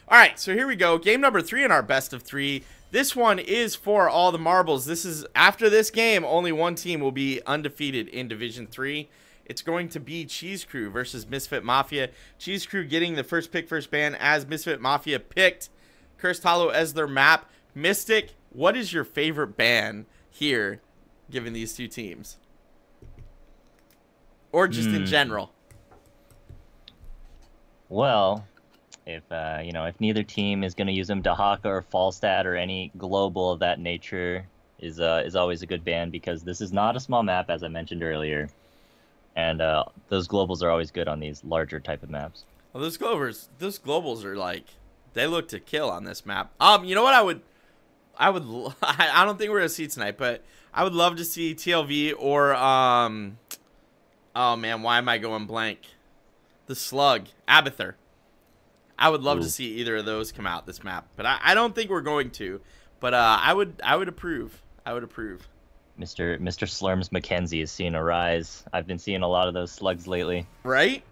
All right, so here we go. Game number 3 in our best of 3. This one is for all the marbles. This is after this game, only one team will be undefeated in Division 3. It's going to be Cheese Crew versus Misfit Mafia. Cheese Crew getting the first pick, first ban, as Misfit Mafia picked Cursed Hollow as their map. Mystic, what is your favorite ban here, given these two teams? Or just in general? Well, if you know, if neither team is going to use them, Dahaka or Falstad or any global of that nature is always a good ban, because this is not a small map, as I mentioned earlier, and those globals are always good on these larger type of maps. Well, those globals are like, they look to kill on this map. You know what I don't think we're gonna see tonight, but I would love to see TLV or oh man, why am I going blank? The Slug, Abathur. I would love to see either of those come out this map, but I don't think we're going to. But I would approve. I would approve. Mr. Slurms McKenzie is seeing a rise. I've been seeing a lot of those slugs lately. Right?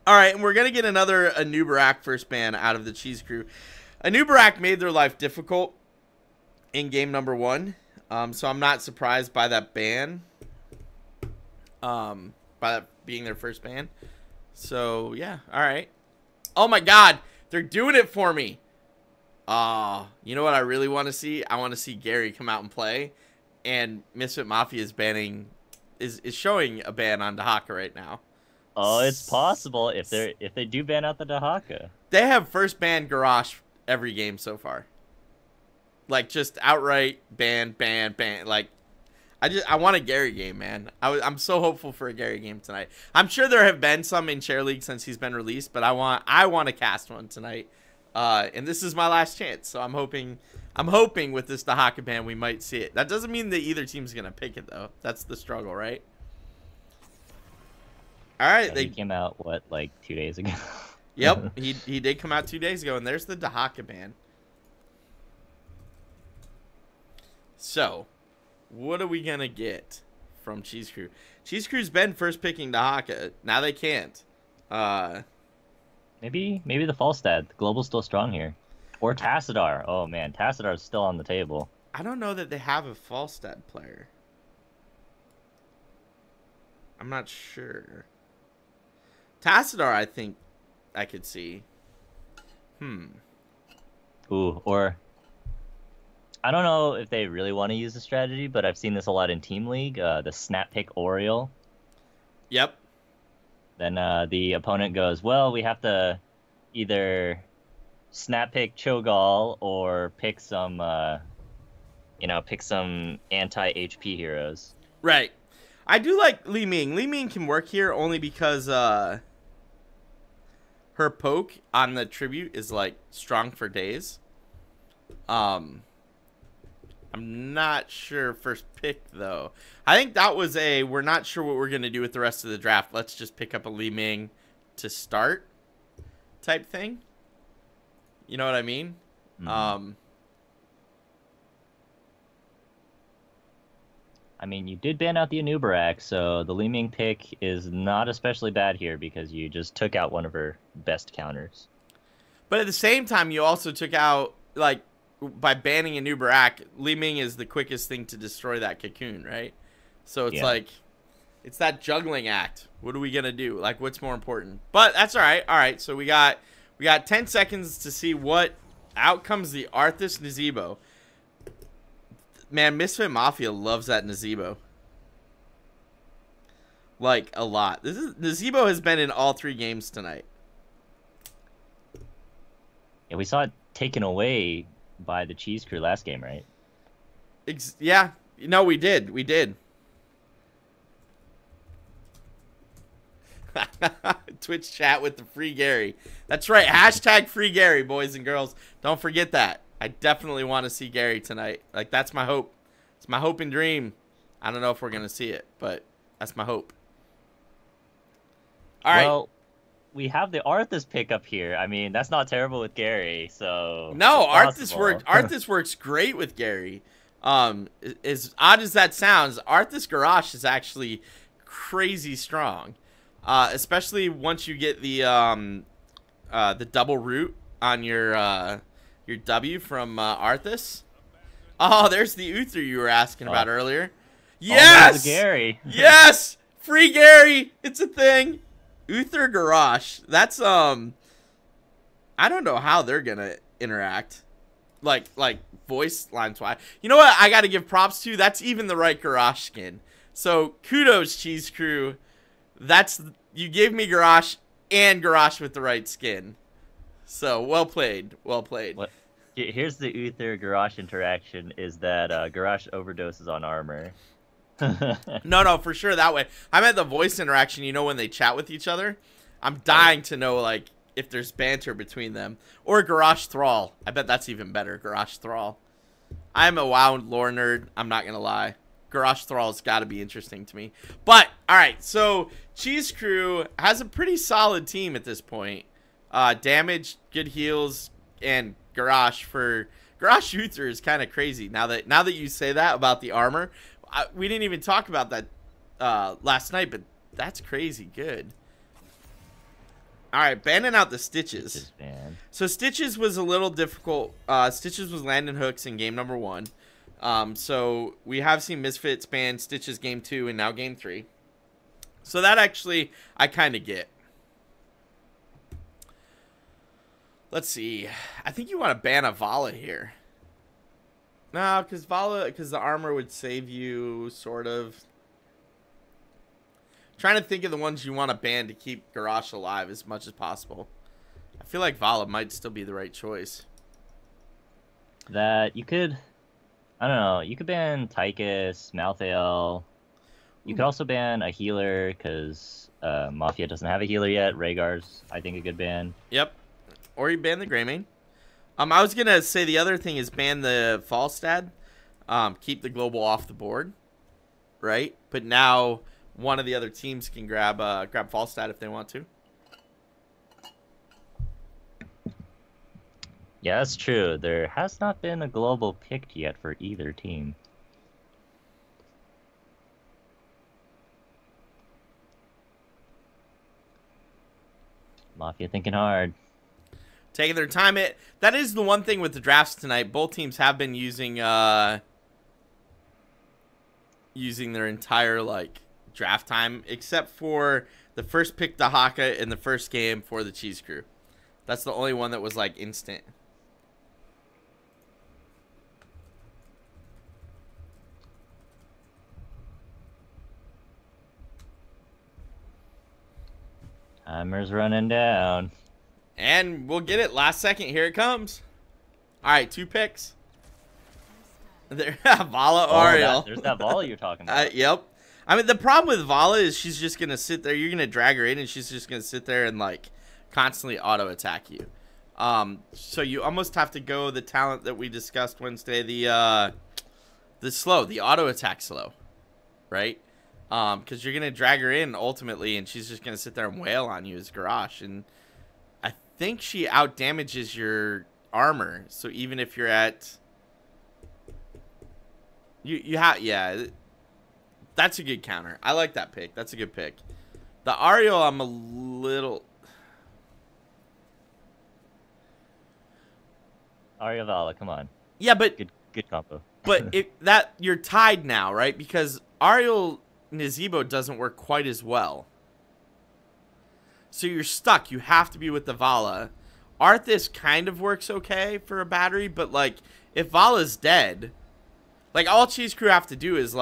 All right, and we're going to get another Anubarak first ban out of the Cheese Crew. Anubarak made their life difficult in game number 1, so I'm not surprised by that ban, by that being their first ban. So, yeah, all right. Oh, my God, they're doing it for me. You know what I really want to see? I want to see Gary come out and play, and Misfit Mafia is showing a ban on Dahaka right now. Oh, it's possible if they do ban out the Dahaka. They have first ban Garage every game so far. Like, just outright ban. Like, I want a Gary game, man. I'm so hopeful for a Gary game tonight. I'm sure there have been some in Chair League since he's been released, but I want to cast one tonight. And this is my last chance, so I'm hoping with this Dahaka ban we might see it. That doesn't mean that either team's gonna pick it though. That's the struggle, right? All right, yeah, they came out what, like 2 days ago. Yep, he did come out 2 days ago, and there's the Dahaka ban. So, what are we gonna get from Cheese Crew? Cheese Crew's been first picking Dahaka. Now they can't. Maybe the Falstad. The global's still strong here. Or Tassadar. Oh man, Tassadar's still on the table. I don't know that they have a Falstad player. I'm not sure. Tassadar, I think I could see. Ooh, or I don't know if they really want to use the strategy, but I've seen this a lot in Team League. The snap pick Oriole. Yep. Then the opponent goes, well, we have to either snap pick Cho'Gall or pick some, pick some anti-HP heroes. Right. I do like Li Ming. Li Ming can work here only because her poke on the tribute is like strong for days. I'm not sure first pick though. I think that was we're not sure what we're gonna do with the rest of the draft. Let's just pick up a Li Ming to start type thing. You know what I mean? I mean, you did ban out the Anubarak, so the Li Ming pick is not especially bad here because you just took out one of her best counters. But at the same time, you also took out, like, by banning Anubarak, Li Ming is the quickest thing to destroy that cocoon, right? So it's like, it's that juggling act. What are we gonna do? Like, what's more important? But that's all right. All right, so we got 10 seconds to see what out comes the Arthas Nazebo. Man, Misfit Mafia loves that Nazebo. Like, a lot. Nazebo has been in all 3 games tonight. Yeah, we saw it taken away by the Cheese Crew last game, right? Yeah. No, we did. We did. Twitch chat with the free Gary. That's right. Hashtag free Gary, boys and girls. Don't forget that. I definitely want to see Gary tonight. Like, that's my hope. It's my hope and dream. I don't know if we're going to see it, but that's my hope. All right. Well, we have the Arthas pick up here. I mean, that's not terrible with Gary, so... No, Arthas works great with Gary. As odd as that sounds, Arthas Garage is actually crazy strong. Especially once you get the double root on your W from Arthas. Oh, there's the Uther you were asking about earlier. Yes! Oh, Gary. Yes! Free Gary! It's a thing. Uther Garrosh. That's, I don't know how they're gonna interact. Like voice lines wise. You know what I gotta give props to? That's even the right Garrosh skin. So, kudos, Cheese Crew. You gave me Garrosh and Garrosh with the right skin. So, well played. Well played. What? Here's the Uther Garrosh interaction is that Garrosh overdoses on armor. No, for sure that way. I meant the voice interaction, you know, when they chat with each other. I'm dying to know, like, if there's banter between them. Or Garrosh Thrall. I bet that's even better, Garrosh Thrall. I'm a WoW lore nerd. I'm not going to lie. Garrosh Thrall's got to be interesting to me. But, alright, so Cheese Crew has a pretty solid team at this point. Damage, good heals, and Garrosh for... Garrosh Uther is kind of crazy now that you say that about the armor. We didn't even talk about that last night, but that's crazy good. Alright, banning out the Stitches. So Stitches was a little difficult. Stitches was landing hooks in game number 1. So we have seen Misfits ban Stitches game 2 and now game 3. So that actually I kind of get. Let's see. I think you want to ban a Vala here. No, because the armor would save you, sort of. Trying to think of the ones you want to ban to keep Garrosh alive as much as possible. I feel like Vala might still be the right choice. That you could, I don't know, you could ban Tychus, Malthael. You could also ban a healer, because Mafia doesn't have a healer yet. Rhaegar's, I think, a good ban. Yep. Or you ban the Greymane. I was going to say the other thing is ban the Falstad. Keep the global off the board. Right? But now one of the other teams can grab Falstad if they want to. Yeah, that's true. There has not been a global picked yet for either team. Mafia thinking hard. Taking their time. That is the one thing with the drafts tonight. Both teams have been using their entire draft time, except for the first pick Dahaka in the first game for the Cheese Crew. That's the only one that was instant. Timer's running down. And we'll get it. Last second. Here it comes. All right, 2 picks. There, Vala Ariel. There's that Vala you're talking about. Yep. I mean, the problem with Vala is she's just going to sit there. You're going to drag her in, and she's just going to sit there and, constantly auto-attack you. So you almost have to go the talent that we discussed Wednesday, the slow, the auto-attack slow, right? Because you're going to drag her in, ultimately, and she's just going to sit there and wail on you as Garrosh, and I think she out-damages your armor, so even if you're at... You have, yeah, that's a good counter. I like that pick. That's a good pick. The Ariel, I'm a little... Ariel Vala, come on. Yeah, but... Good combo. But you're tied now, right? Because Ariel Nazebo doesn't work quite as well. So you're stuck. You have to be with the Vala. Arthas kind of works okay for a battery, but, if Vala's dead... all Cheese Crew have to do is,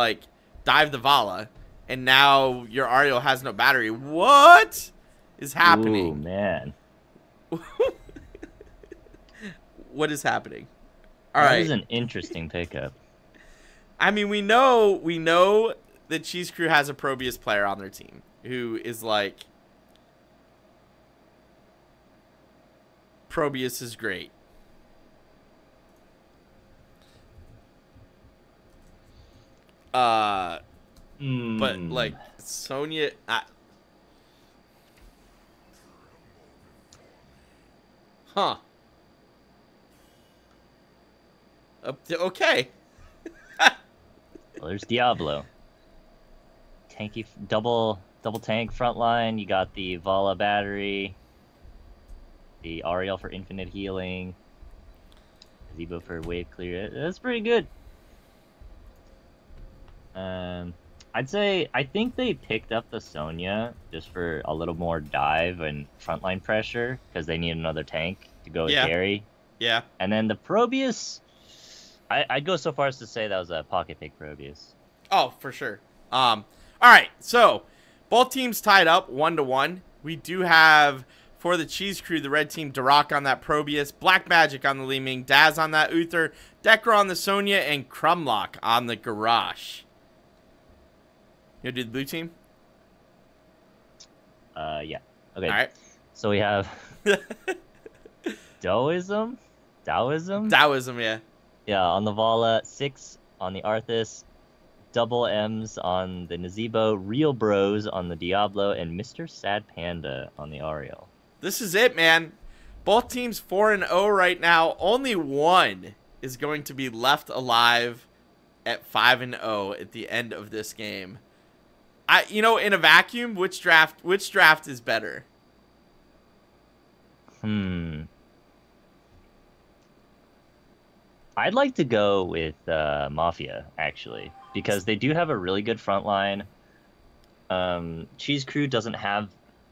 dive the Vala, and now your Ariel has no battery. What is happening? Ooh, man. What is happening? All right. That is an interesting pickup. I mean, we know that Cheese Crew has a Probius player on their team who is Probius is great. But Sonya, huh? Okay. Well, there's Diablo. Tanky, double tank front line. You got the Vala battery. The Ariel for infinite healing. Zebo for wave clear. That's pretty good. I think they picked up the Sonya just for a little more dive and frontline pressure because they need another tank to go with Gary. Yeah. And then the Probius, I'd go so far as to say that was a pocket pick Probius. Oh, for sure. All right, so both teams tied up 1-1. We do have, for the Cheese Crew, the red team, Darak on that Probius, Black Magic on the Li Ming, Daz on that Uther, Dekra on the Sonya, and Crumlock on the Garrosh. You gonna do the blue team? Yeah. Okay. All right. So we have Taoism, yeah. Yeah, on the Vala, 6 on the Arthas, double M's on the Nazebo, Real Bros on the Diablo, and Mr. Sad Panda on the Ariel. This is it, man. Both teams 4-0 right now. Only one is going to be left alive at 5-0 at the end of this game. In a vacuum, which draft is better? I'd like to go with Mafia, actually, because they do have a really good front line. Cheese Crew doesn't have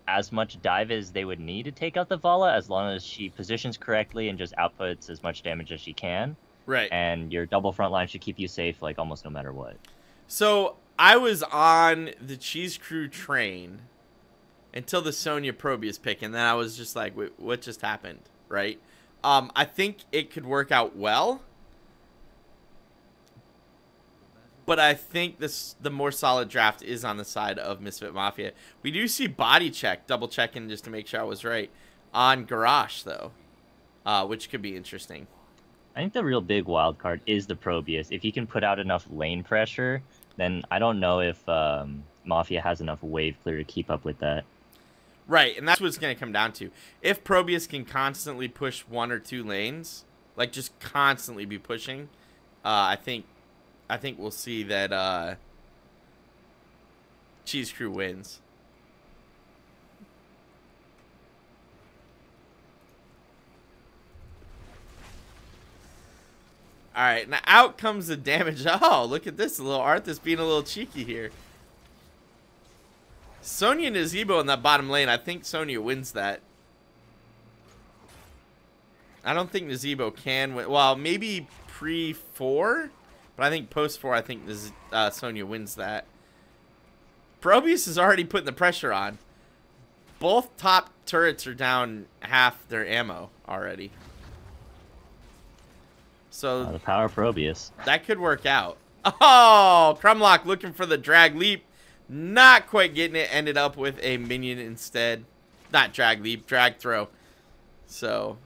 as much dive as they would need to take out the Vala, as long as she positions correctly and just outputs as much damage as she can. Right. And your double front line should keep you safe, like, almost no matter what. So I was on the Cheese Crew train until the Sonya Probius pick, and then I was just like, wait, what just happened, right? I think it could work out well, but I think the more solid draft is on the side of Misfit Mafia. We do see body check, double checking just to make sure I was right, on Garrosh, though, which could be interesting. I think the real big wild card is the Probius. If you can put out enough lane pressure, then I don't know if Mafia has enough wave clear to keep up with that. Right, and that's what it's going to come down to. If Probius can constantly push 1 or 2 lanes, like just constantly be pushing, I think we'll see that Cheese Crew wins. All right, now out comes the damage. Oh, look at this. A little Arthas being a little cheeky here. Sonya and Nazebo in that bottom lane. I think Sonya wins that. I don't think Nazebo can win. Well, maybe pre-4, but I think post-4, I think Sonya wins that. Probius is already putting the pressure on. Both top turrets are down half their ammo already. So the power of Probius. That could work out. Oh, Crumlock looking for the drag leap. Not quite getting it. Ended up with a minion instead. Not drag leap, drag throw. So,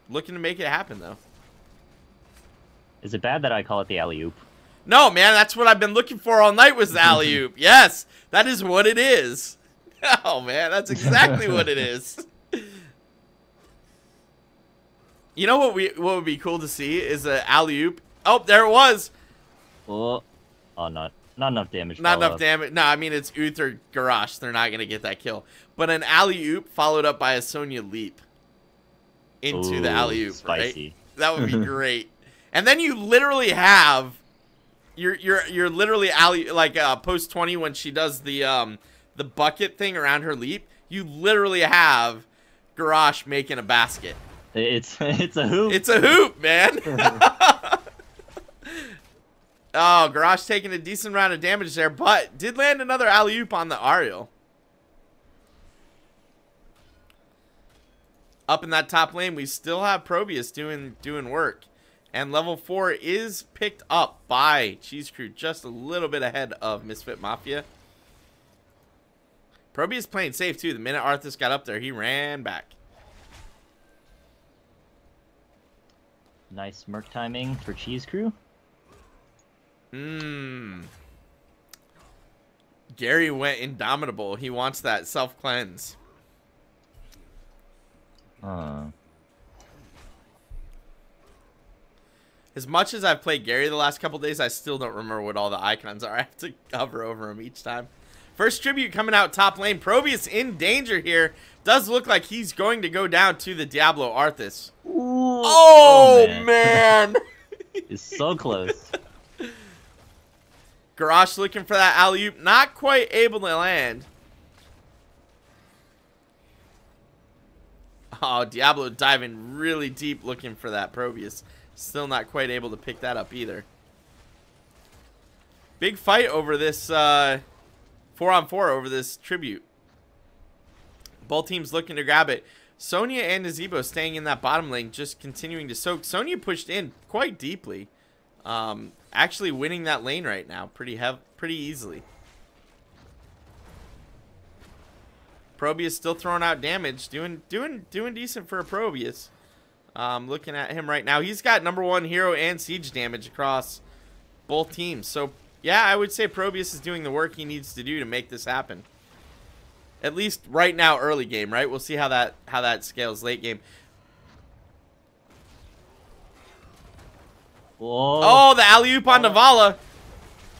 looking to make it happen, though. Is it bad that I call it the alley-oop? No, man. That's what I've been looking for all night was the alley-oop. Yes, that is what it is. Oh, man. That's exactly what it is. You know what would be cool to see is an alley-oop. Oh, there it was. Oh, not enough damage. Not enough damage. No, I mean, it's Uther Garrosh. They're not going to get that kill. But an alley-oop followed up by a Sonya leap into the alley-oop, right? That would be great. And then you literally have you're literally post 20 when she does the bucket thing around her leap. You literally have Garrosh making a basket. It's a hoop. It's a hoop, man. Oh, Garrosh taking a decent amount of damage there, but did land another alley-oop on the Ariel. Up in that top lane, we still have Probius doing work. And level 4 is picked up by Cheese Crew, just a little bit ahead of Misfit Mafia. Probius playing safe, too. The minute Arthas got up there, he ran back. Nice smirk timing for Cheese Crew. Gary went indomitable. He wants that self-cleanse. As much as I've played Gary the last couple days, I still don't remember what all the icons are. I have to hover over them each time. First tribute coming out top lane. Probius in danger here. Does look like he's going to go down to the Diablo Arthas. Ooh. Oh, man. It's so close. Garrosh looking for that alley-oop. Not quite able to land. Oh, Diablo diving really deep looking for that Probius. Still not quite able to pick that up either. Big fight over this 4-on-4 over this tribute. Both teams looking to grab it. Sonya and Nazebo staying in that bottom lane, just continuing to soak. Sonya pushed in quite deeply. Actually winning that lane right now pretty easily. Probius still throwing out damage, doing decent for a Probius. Looking at him right now, he's got #1 hero and siege damage across both teams. So yeah, I would say Probius is doing the work he needs to do to make this happen. At least right now, early game, right? We'll see how that scales late game. Whoa. Oh, the alley-oop on Navala.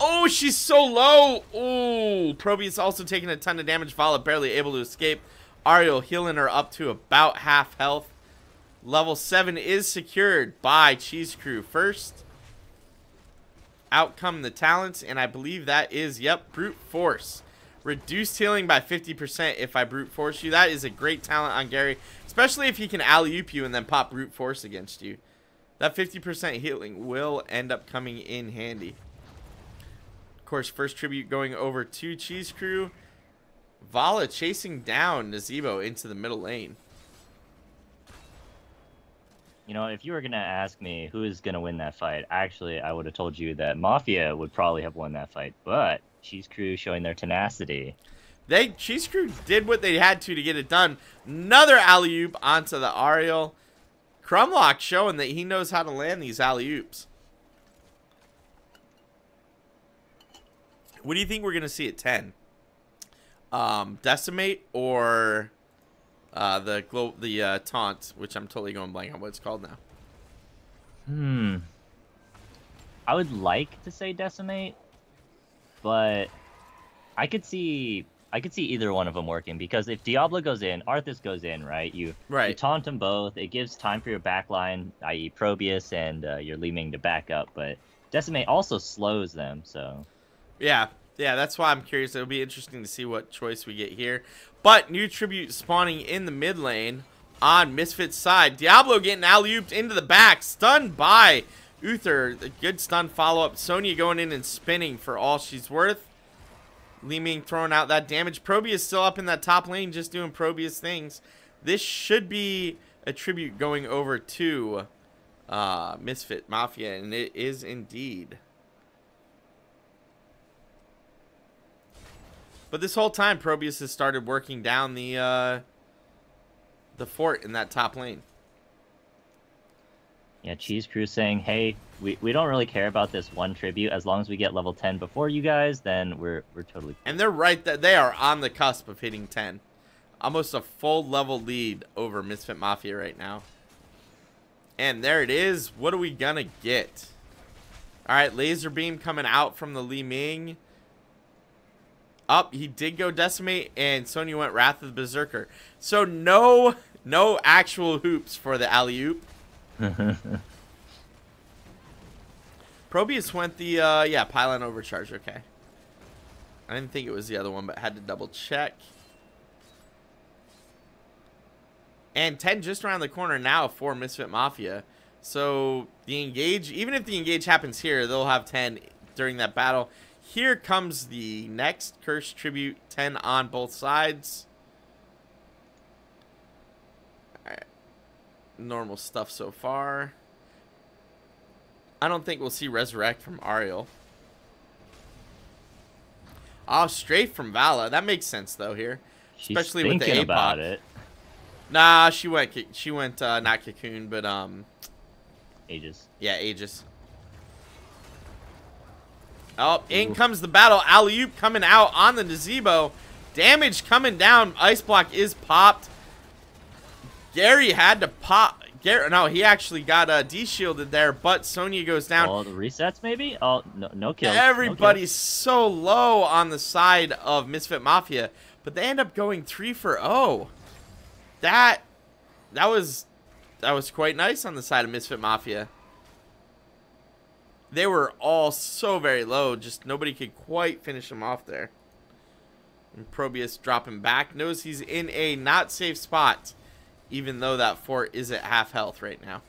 Oh, she's so low. Oh, Probius also taking a ton of damage. Vala barely able to escape. Ariel healing her up to about half health. Level 7 is secured by Cheese Crew first. Out come the talents, and I believe that is, yep, Brute Force. Reduced healing by 50% if I Brute Force you. That is a great talent on Gary, especially if he can alley-oop you and then pop Brute Force against you. That 50% healing will end up coming in handy. Of course, first tribute going over to Cheese Crew. Vala chasing down Nazebo into the middle lane. You know, if you were going to ask me who is going to win that fight, actually, I would have told you that Mafia would probably have won that fight. But Cheese Crew showing their tenacity. Cheese Crew did what they had to get it done. Another alley-oop onto the Ariel. Crumlock showing that he knows how to land these alley-oops. What do you think we're going to see at 10? Decimate or the taunt, which I'm totally going blank on what it's called now. I would like to say Decimate, but I could see either one of them working, because if Diablo goes in, Arthas goes in, right? You taunt them both. It gives time for your backline, i.e. Probius and your Li Ming to back up, but Decimate also slows them, so... Yeah, that's why I'm curious. It'll be interesting to see what choice we get here. But new tribute spawning in the mid lane on Misfit's side. Diablo getting alley-ooped into the back, stunned by Uther. The good stun follow-up. Sonya going in and spinning for all she's worth. Li Ming throwing out that damage. Probius still up in that top lane, just doing Probius things. This should be a tribute going over to Misfit Mafia, and it is indeed. But this whole time, Probius has started working down the fort in that top lane. Yeah, Cheese Crew saying, hey, we don't really care about this one tribute. As long as we get level 10 before you guys, then we're totally cool. And they're right that they are on the cusp of hitting 10. Almost a full level lead over Misfit Mafia right now. And there it is. What are we gonna get? All right, laser beam coming out from the Li Ming. Up, he did go Decimate, and Sonya went Wrath of the Berserker. So no actual hoops for the alley-oop. Probius went the, Pylon Overcharge, okay. I didn't think it was the other one, but had to double check. And 10 just around the corner now for Misfit Mafia. So the engage, even if the engage happens here, they'll have 10 during that battle. Here comes the next Curse Tribute, 10 on both sides. All right. Normal stuff so far. I don't think we'll see Resurrect from Ariel. Oh, straight from Vala. That makes sense though here. She's especially with the thinking APOC. about it. Nah, she went not Cocoon, but Aegis. Yeah, Aegis. Oh, in comes the battle. Alley-oop coming out on the Nazebo. Damage coming down. Ice block is popped. Gary had to No, he actually got de-shielded there, but Sonya goes down. Oh, the resets maybe? Oh, no kills. Everybody's No so low on the side of Misfit Mafia, but they end up going 3 for 0. That was quite nice on the side of Misfit Mafia. They were all so very low, just nobody could quite finish them off there. And Probius dropping back, knows he's in a not safe spot, even though that fort is at half health right now.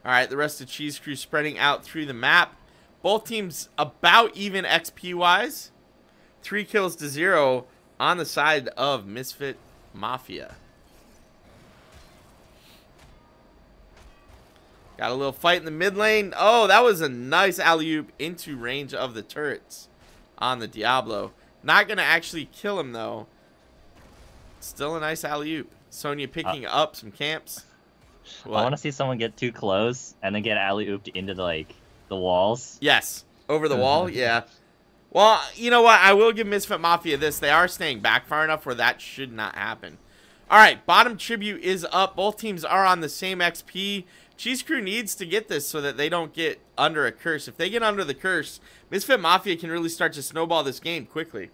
Alright, the rest of Cheese Crew spreading out through the map. Both teams about even XP-wise. 3 kills to 0 on the side of Misfit Mafia. Got a little fight in the mid lane. Oh, that was a nice alley-oop into range of the turrets on the Diablo. Not going to actually kill him, though. Still a nice alley-oop. Sonya picking up some camps. What? I want to see someone get too close and then get alley-ooped into, the walls. Yes. Over the wall? Yeah. Well, you know what? I will give Misfit Mafia this. They are staying back far enough where that should not happen. All right, bottom tribute is up. Both teams are on the same XP. Cheese Crew needs to get this so that they don't get under a curse. If they get under the curse, Misfit Mafia can really start to snowball this game quickly.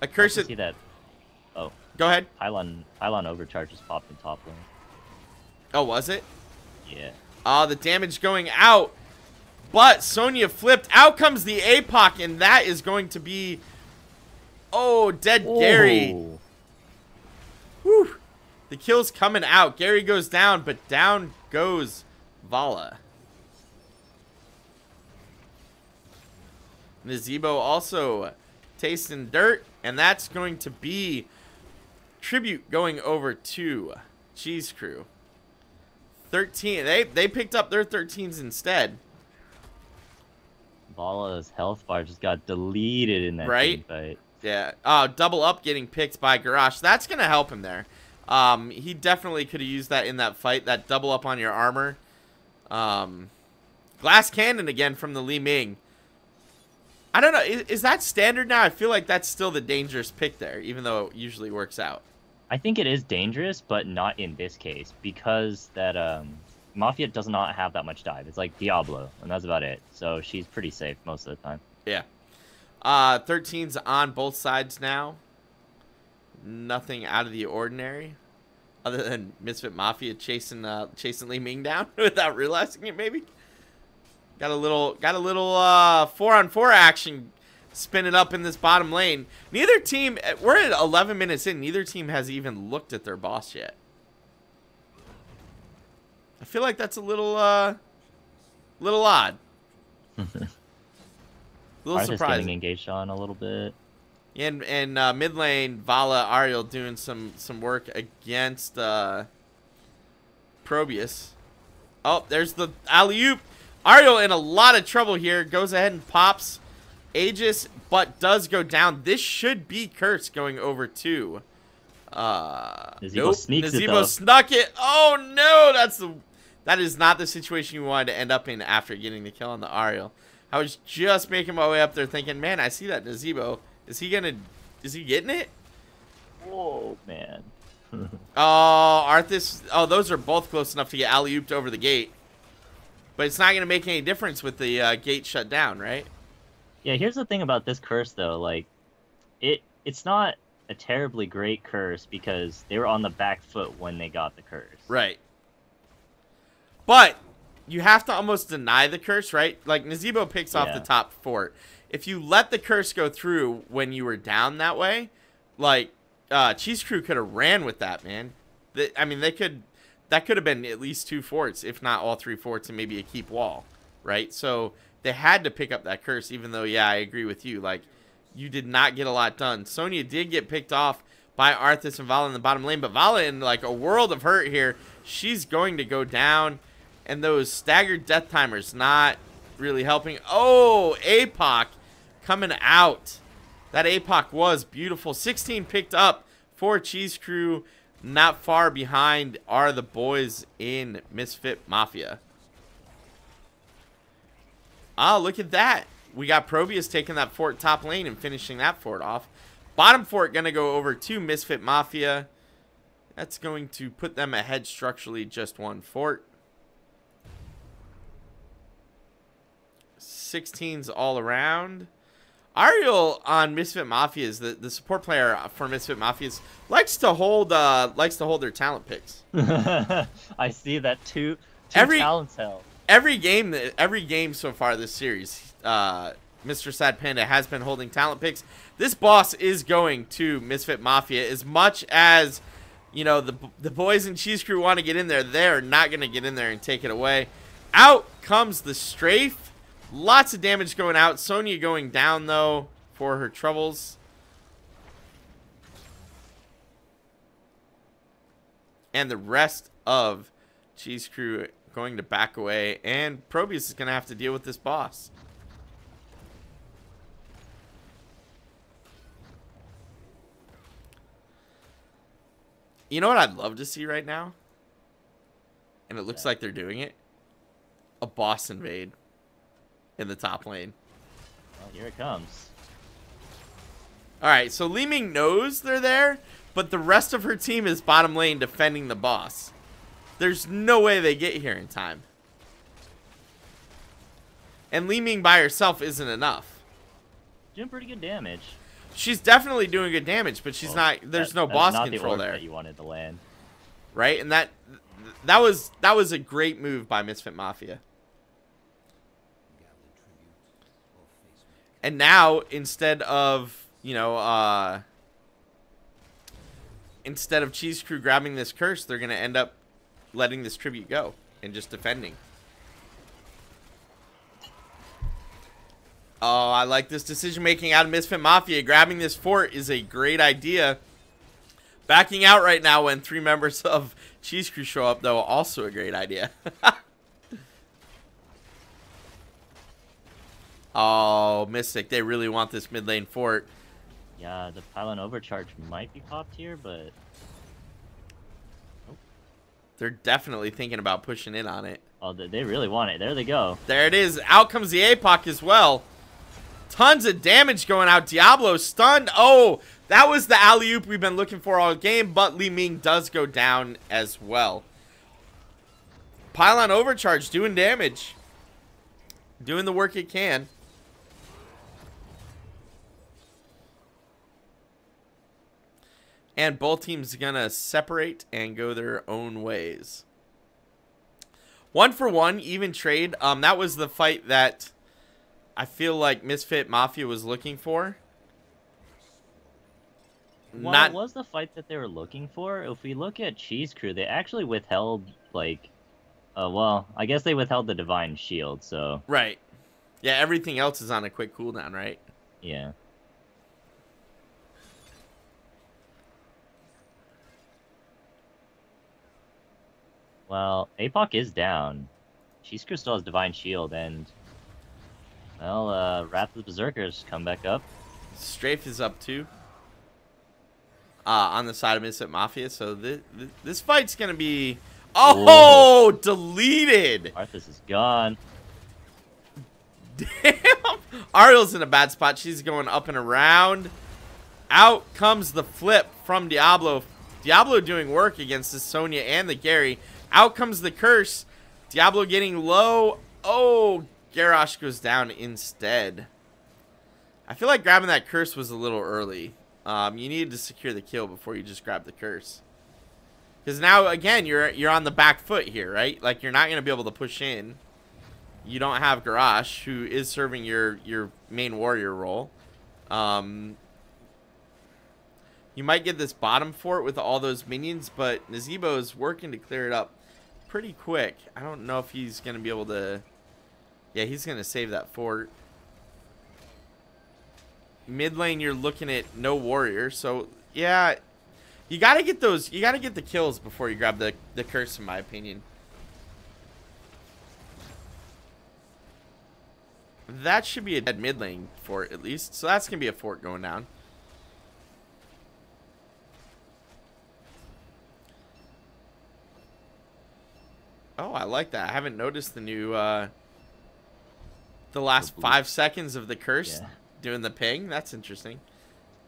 A curse. I see that. Oh. Go ahead. Pylon overcharge just popped in top lane. Oh, was it? Yeah. The damage going out. But Sonya flipped. Out comes the APOC, and that is going to be... Oh, dead Gary. Whew. The kill's coming out. Gary goes down, but down goes Vala. Nazebo also tasting dirt, and that's going to be tribute going over to Cheese Crew. 13. They picked up their 13s instead. Vala's health bar just got deleted in that team fight. Yeah. Double up getting picked by Garage. That's going to help him there. He definitely could have used that in that fight. That double up on your armor. Glass cannon again from the Li Ming. I don't know. Is that standard now? I feel like that's still the dangerous pick there, even though it usually works out. I think it is dangerous, but not in this case, because that Mafia does not have that much dive. It's like Diablo, and that's about it. So she's pretty safe most of the time. Yeah. 13's on both sides now. Nothing out of the ordinary, other than Misfit Mafia chasing Li Ming down without realizing it. Maybe got a little 4-on-4 action spinning up in this bottom lane. Neither team. We're at 11 minutes in. Neither team has even looked at their boss yet. I feel like that's a little odd. Little surprising. Getting engaged on a little bit. And mid lane, Vala, Ariel doing some work against Probius. Oh, there's the alley-oop. Ariel in a lot of trouble here. Goes ahead and pops Aegis, but does go down. This should be Curse going over to... Nazebo sneaks it, Nazebo snuck it. Oh, no. That is not the situation you wanted to end up in after getting the kill on the Ariel. I was just making my way up there thinking, man, I see that Nazebo. Is he getting it? Whoa, man. Oh, Arthas. Oh, those are both close enough to get alley-ooped over the gate. But it's not going to make any difference with the gate shut down, right? Yeah, here's the thing about this curse, though. Like, it's not a terribly great curse because they were on the back foot when they got the curse. Right. But you have to almost deny the curse, right? Like, Nazebo picks off the top fort. If you let the curse go through when you were down that way, like, Cheese Crew could have ran with that, man. I mean, that could have been at least 2 forts, if not all 3 forts, and maybe a keep wall, right? So they had to pick up that curse, even though, yeah, I agree with you. Like, you did not get a lot done. Sonya did get picked off by Arthas and Vala in the bottom lane, but Vala in, like, a world of hurt here. She's going to go down, and those staggered death timers not really helping. Oh, APOC coming out. That APOC was beautiful. 16 picked up for Cheese Crew. Not far behind are the boys in Misfit Mafia. Oh, look at that. we got Probius taking that fort top lane and finishing that fort off. Bottom fort going to go over to Misfit Mafia. That's going to put them ahead structurally just one fort. 16s all around. Ariel on Misfit Mafias, the support player for Misfit Mafias, likes to hold their talent picks. I see that two talents held. Every game so far this series, Mr. Sad Panda has been holding talent picks. This boss is going to Misfit Mafia. As much as, you know, the boys in Cheese Crew want to get in there, they're not going to get in there and take it away. Out comes the strafe. Lots of damage going out. Sonya going down, though, for her troubles. And the rest of Cheese Crew going to back away. And Probius is going to have to deal with this boss. You know what I'd love to see right now? And it looks like they're doing it. A boss invade in the top lane. Well, here it comes. Alright, so Li Ming knows they're there, but the rest of her team is bottom lane defending the boss. There's no way they get here in time. And Li Ming by herself isn't enough. Doing pretty good damage. She's definitely doing good damage, but she's not. There's no boss control there. That you wanted to land, right? And that was a great move by Misfit Mafia. And now, instead of, you know, instead of Cheese Crew grabbing this curse, they're going to end up letting this tribute go and just defending. Oh, I like this decision-making out of Misfit Mafia. Grabbing this fort is a great idea. Backing out right now when 3 members of Cheese Crew show up, though, also a great idea. Oh, Mystic, they really want this mid lane fort. Yeah, the pylon overcharge might be popped here, but... Oh. They're definitely thinking about pushing in on it. Oh, they really want it. There they go. There it is. Out comes the APOC as well. Tons of damage going out. Diablo stunned. Oh, that was the alley-oop we've been looking for all game, but Li Ming does go down as well. Pylon overcharge doing damage. Doing the work it can. And both teams are going to separate and go their own ways. 1 for 1, even trade. That was the fight that I feel like Misfit Mafia was looking for. Well, it was the fight that they were looking for. If we look at Cheese Crew, they actually withheld, like... well, I guess they withheld the Divine Shield, so... Right. Yeah, everything else is on a quick cooldown, right? Yeah. Well, APOC is down. Cheese Crew still has Divine Shield, and... Well, Wrath of the Berserkers come back up. Strafe is up too. On the side of Misfit Mafia, so this fight's gonna be... Oh, whoa. Deleted! Arthas is gone. Damn! Ariel's in a bad spot. She's going up and around. Out comes the flip from Diablo. Diablo doing work against the Sonya and the Gary. Out comes the curse. Diablo getting low. Oh, Garrosh goes down instead. I feel like grabbing that curse was a little early. You needed to secure the kill before you just grab the curse. Because now, again, you're on the back foot here, right? Like, you're not going to be able to push in. You don't have Garrosh, who is serving your main warrior role. You might get this bottom fort with all those minions, but Nazeebo is working to clear it up pretty quick. I don't know if he's going to be able to... Yeah, he's going to save that fort. Mid lane, you're looking at no warrior, so yeah, you got to get those. You got to get the kills before you grab the curse, in my opinion. That should be a dead mid lane fort at least, so that's gonna be a fort going down. Oh, I like that. I haven't noticed the new The last 5 seconds of the curse Yeah. doing the ping. That's interesting.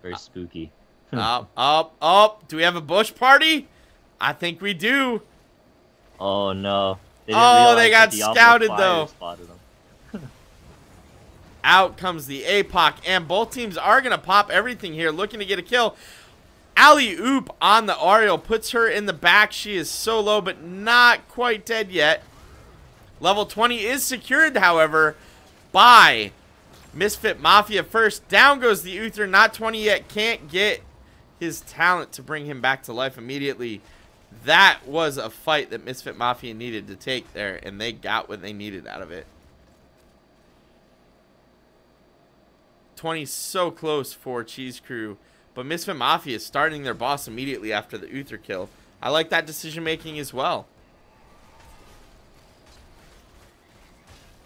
Very spooky. Up. Do we have a bush party? I think we do. Oh no. They They got scouted though. Out comes the APOC, and both teams are going to pop everything here, looking to get a kill. Alley-oop on the Ariel, puts her in the back. She is so low, but not quite dead yet. Level 20 is secured, however, by Misfit Mafia first. Down goes the Uther, not 20 yet, can't get his talent to bring him back to life immediately. That was a fight that Misfit Mafia needed to take there, and they got what they needed out of it. 20 so close for Cheese Crew, but Misfit Mafia is starting their boss immediately after the Uther kill. I like that decision making as well.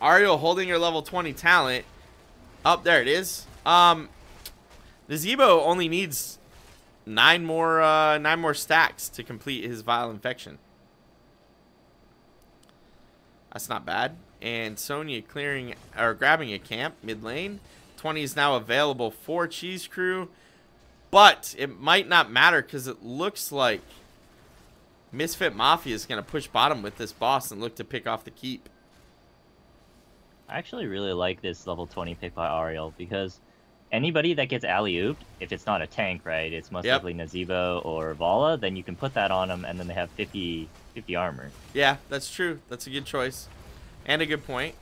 Ariel holding her level 20 talent. Up there it is. Nazebo only needs 9 more stacks to complete his Vile Infection. That's not bad. And Sonya clearing or grabbing a camp mid lane. 20 is now available for Cheese Crew, but it might not matter because it looks like Misfit Mafia is going to push bottom with this boss and look to pick off the keep. I actually really like this level 20 pick by Ariel because anybody that gets alley-ooped, if it's not a tank, right, it's most likely Nazebo or Vala, then you can put that on them and then they have 50 armor. Yeah, that's true. That's a good choice and a good point.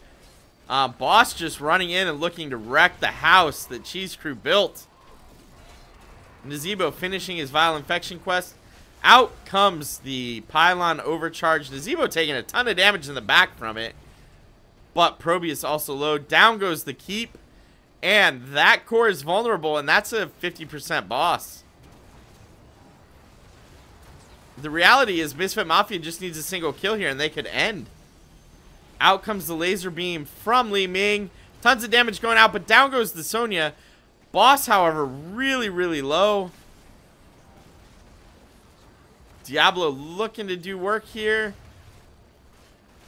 Boss just running in and looking to wreck the house that Cheese Crew built. Nazebo finishing his Vile Infection quest. Out comes the Pylon Overcharge. Nazebo taking a ton of damage in the back from it. But Probius also low. Down goes the keep. And that core is vulnerable, and that's a 50% boss. The reality is Misfit Mafia just needs a single kill here, and they could end. Out comes the laser beam from Li Ming. Tons of damage going out, but down goes the Sonya. Boss, however, really, really low. Diablo looking to do work here.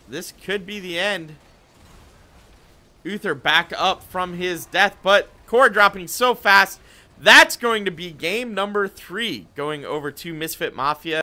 This could be the end. Uther back up from his death, but core dropping so fast. That's going to be game number 3, going over to Misfit Mafia.